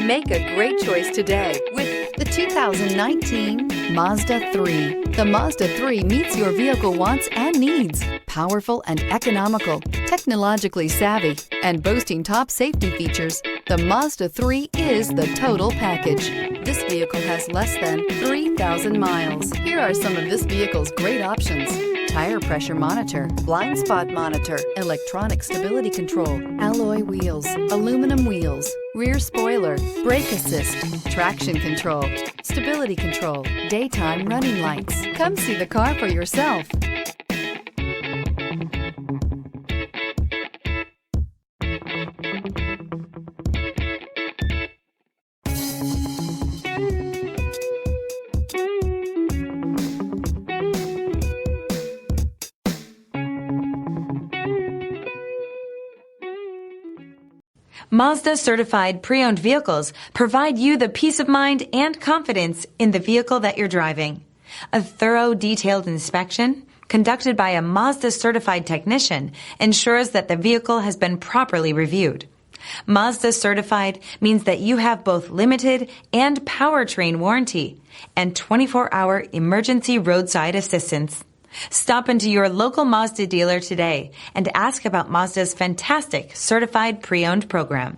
Make a great choice today with the 2019 Mazda 3. The Mazda 3 meets your vehicle wants and needs. Powerful and economical, technologically savvy, and boasting top safety features, the Mazda 3 is the total package. This vehicle has less than 3,000 miles. Here are some of this vehicle's great options: tire pressure monitor, blind spot monitor, electronic stability control, alloy wheels, aluminum wheels, rear spoiler, brake assist, traction control, stability control, daytime running lights. Come see the car for yourself. Mazda Certified Pre-Owned vehicles provide you the peace of mind and confidence in the vehicle that you're driving. A thorough, detailed inspection conducted by a Mazda Certified technician ensures that the vehicle has been properly reviewed. Mazda Certified means that you have both limited and Powertrain Warranty and 24-hour emergency roadside assistance. Stop into your local Mazda dealer today and ask about Mazda's fantastic Certified Pre-Owned program.